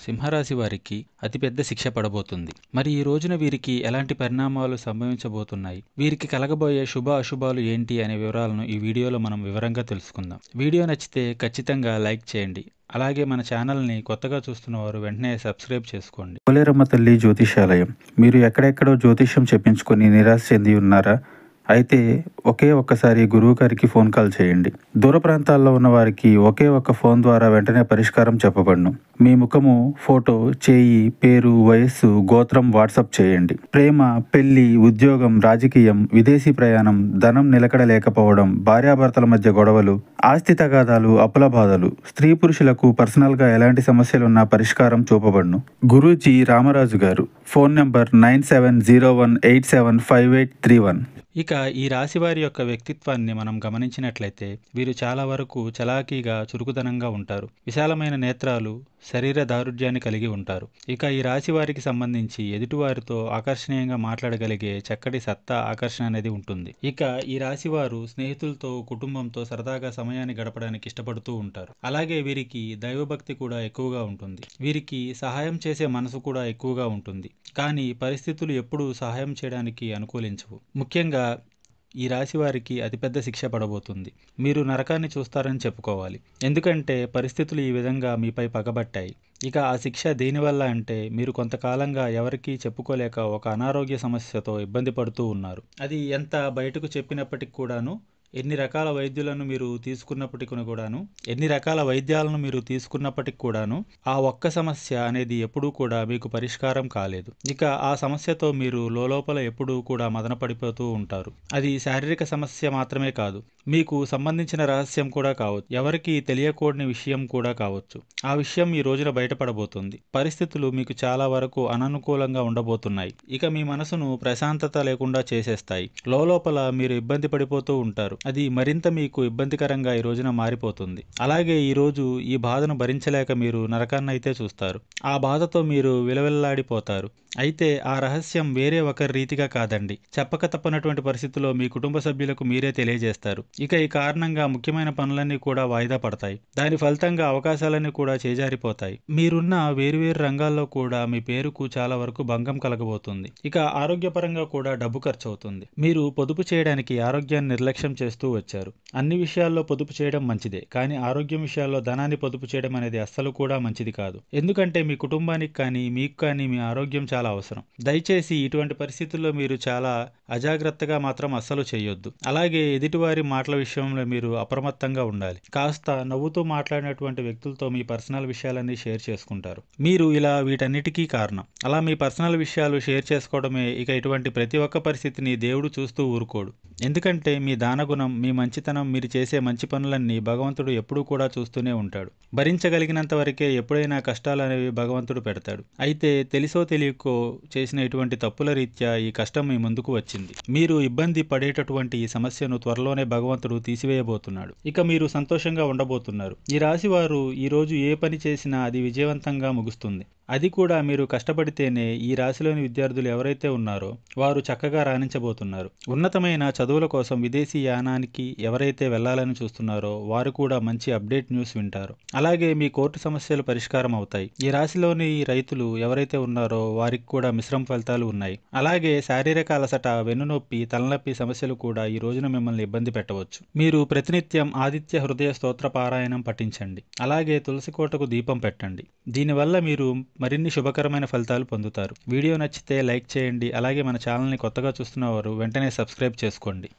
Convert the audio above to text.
సింహరాశి వారికి అతిపెద్ద శిక్ష పడబోతుంది. మరి ఈ రోజున వీరికి ఎలాంటి పరిణామాలు సంభవించబోతున్నాయి, వీరికి కలగబోయే శుభ అశుభాలు ఏంటి అనే వివరాలను ఈ వీడియోలో మనం వివరంగా తెలుసుకుందాం. వీడియో నచ్చితే ఖచ్చితంగా లైక్ చేయండి. అలాగే మన ఛానల్ని కొత్తగా చూస్తున్న వారు వెంటనే సబ్స్క్రైబ్ చేసుకోండి. పోలేరమ్మ తల్లి జ్యోతిషాలయం. మీరు ఎక్కడెక్కడో జ్యోతిష్యం చెప్పించుకొని నిరాశ చెంది ఉన్నారా? అయితే ఒక్కసారి గురువు గారికి ఫోన్ కాల్ చేయండి. దూర ప్రాంతాల్లో ఉన్న వారికి ఒకే ఒక్క ఫోన్ ద్వారా వెంటనే పరిష్కారం చెప్పబడును. మీ ముఖము, ఫోటో, చేయి, పేరు, వయస్సు, గోత్రం వాట్సాప్ చేయండి. ప్రేమ, పెళ్లి, ఉద్యోగం, రాజకీయం, విదేశీ ప్రయాణం, ధనం నిలకడ లేకపోవడం, భార్యాభర్తల మధ్య గొడవలు, ఆస్తి తగాదాలు, అప్పుల బాధలు, స్త్రీ పురుషులకు పర్సనల్గా ఎలాంటి సమస్యలున్నా పరిష్కారం చూపబడును. గురూజీ రామరాజు గారు. Phone number 9701875831. ఇక ఈ రాశి వారి యొక్క వ్యక్తిత్వాన్ని మనం గమనించినట్లయితే వీరు చాలా వరకు చలాకీగా, చురుకుదనంగా ఉంటారు. విశాలమైన నేత్రాలు, శరీర దారుఢ్యాన్ని కలిగి ఉంటారు. ఇక ఈ రాశి వారికి సంబంధించి ఎదుటివారితో ఆకర్షణీయంగా మాట్లాడగలిగే చక్కటి సత్తా, ఆకర్షణ అనేది ఉంటుంది. ఇక ఈ రాశి వారు స్నేహితులతో, కుటుంబంతో సరదాగా సమయాన్ని గడపడానికి ఇష్టపడుతూ ఉంటారు. అలాగే వీరికి దైవభక్తి కూడా ఎక్కువగా ఉంటుంది. వీరికి సహాయం చేసే మనసు కూడా ఎక్కువగా ఉంటుంది. కానీ పరిస్థితులు ఎప్పుడూ సహాయం చేయడానికి అనుకూలించవు. ముఖ్యంగా ఈ రాశి వారికి అతిపెద్ద శిక్ష పడబోతుంది. మీరు నరకాన్ని చూస్తారని చెప్పుకోవాలి. ఎందుకంటే పరిస్థితులు ఈ విధంగా మీపై పగబట్టాయి. ఇక ఆ శిక్ష దేనివల్ల అంటే మీరు కొంతకాలంగా ఎవరికీ చెప్పుకోలేక ఒక అనారోగ్య సమస్యతో ఇబ్బంది పడుతూ ఉన్నారు. అది ఎంత బయటకు చెప్పినప్పటికి కూడాను, ఎన్ని రకాల వైద్యాలను మీరు తీసుకున్నప్పటికి కూడాను ఆ ఒక్క సమస్య అనేది ఎప్పుడూ కూడా మీకు పరిష్కారం కాలేదు. ఇక ఆ సమస్యతో మీరు లోపల ఎప్పుడూ కూడా మదన పడిపోతూ ఉంటారు. అది శారీరక సమస్య మాత్రమే కాదు, మీకు సంబంధించిన రహస్యం కూడా కావచ్చు, ఎవరికి తెలియకూడని విషయం కూడా కావచ్చు. ఆ విషయం ఈ రోజున బయటపడబోతుంది. పరిస్థితులు మీకు చాలా వరకు అననుకూలంగా ఉండబోతున్నాయి. ఇక మీ మనసును ప్రశాంతత లేకుండా చేసేస్తాయి. లోపల మీరు ఇబ్బంది పడిపోతూ ఉంటారు. అది మరింత మీకు ఇబ్బందికరంగా ఈ రోజున మారిపోతుంది. అలాగే ఈ రోజు ఈ బాధను భరించలేక మీరు నరకాన్ని అయితే చూస్తారు. ఆ బాధతో మీరు విలవిల్లాడిపోతారు. అయితే ఆ రహస్యం వేరే ఒకరి రీతిగా కాదండి, చెప్పక తప్పనటువంటి పరిస్థితుల్లో మీ కుటుంబ సభ్యులకు మీరే తెలియజేస్తారు. ఇక ఈ కారణంగా ముఖ్యమైన పనులన్నీ కూడా వాయిదా పడతాయి. దాని ఫలితంగా అవకాశాలన్నీ కూడా చేజారిపోతాయి. మీరున్న వేరువేరు రంగాల్లో కూడా మీ పేరుకు చాలా వరకు భంగం కలగబోతుంది. ఇక ఆరోగ్యపరంగా కూడా డబ్బు ఖర్చు అవుతుంది. మీరు పొదుపు చేయడానికి ఆరోగ్యాన్ని నిర్లక్ష్యం చేస్తూ వచ్చారు. అన్ని విషయాల్లో పొదుపు చేయడం మంచిదే, కానీ ఆరోగ్యం విషయాల్లో ధనాన్ని పొదుపు చేయడం అనేది అస్సలు కూడా మంచిది కాదు. ఎందుకంటే మీ కుటుంబానికి కానీ మీకు కానీ మీ ఆరోగ్యం చాలా అవసరం. దయచేసి ఇటువంటి పరిస్థితుల్లో మీరు చాలా అజాగ్రత్తగా మాత్రం అస్సలు చేయొద్దు. అలాగే ఎదుటివారి మాటల విషయంలో మీరు అప్రమత్తంగా ఉండాలి. కాస్త నవ్వుతూ మాట్లాడినటువంటి వ్యక్తులతో మీ పర్సనల్ విషయాలన్నీ షేర్ చేసుకుంటారు. మీరు ఇలా వీటన్నిటికీ కారణం. అలా మీ పర్సనల్ విషయాలు షేర్ చేసుకోవడమే. ఇక ఇటువంటి ప్రతి ఒక్క పరిస్థితిని దేవుడు చూస్తూ ఊరుకోడు. ఎందుకంటే మీ దానగుణం, మీ మంచితనం, మీరు చేసే మంచి పనులన్నీ భగవంతుడు ఎప్పుడూ కూడా చూస్తూనే ఉంటాడు. భరించగలిగినంత వరకే ఎప్పుడైనా కష్టాలు అనేవి భగవంతుడు పెడతాడు. అయితే తెలిసో తెలియకో చేసిన ఇటువంటి తప్పుల రీత్యా ఈ కష్టం మీ ముందుకు వచ్చింది. మీరు ఇబ్బంది పడేటటువంటి ఈ సమస్యను త్వరలోనే భగవంతుడు తీసివేయబోతున్నాడు. ఇక మీరు సంతోషంగా ఉండబోతున్నారు. ఈ రాశి వారు ఈరోజు ఏ పని చేసినా అది విజయవంతంగా ముగుస్తుంది. అది కూడా మీరు కష్టపడితేనే. ఈ రాశిలోని విద్యార్థులు ఎవరైతే ఉన్నారో వారు చక్కగా రాణించబోతున్నారు. ఉన్నతమైన చదువుల కోసం విదేశీ యానానికి ఎవరైతే వెళ్లాలని చూస్తున్నారో వారు కూడా మంచి అప్డేట్ న్యూస్ వింటారు. అలాగే మీ కోర్టు సమస్యలు పరిష్కారం అవుతాయి. ఈ రాశిలోని రైతులు ఎవరైతే ఉన్నారో వారికి కూడా మిశ్రమ ఫలితాలు ఉన్నాయి. అలాగే శారీరక అలసట, వెన్నునొప్పి, తలనొప్పి సమస్యలు కూడా ఈ రోజున మిమ్మల్ని ఇబ్బంది పెట్టవచ్చు. మీరు ప్రతినిత్యం ఆదిత్య హృదయ స్తోత్ర పారాయణం పఠించండి. అలాగే తులసి కోటకు దీపం పెట్టండి. దీనివల్ల మీరు మరిన్ని శుభకరమైన ఫలితాలు పొందుతారు. వీడియో నచ్చితే లైక్ చేయండి. అలాగే మన ఛానల్ని కొత్తగా చూస్తున్న వారు వెంటనే సబ్స్క్రైబ్ చేసుకోండి.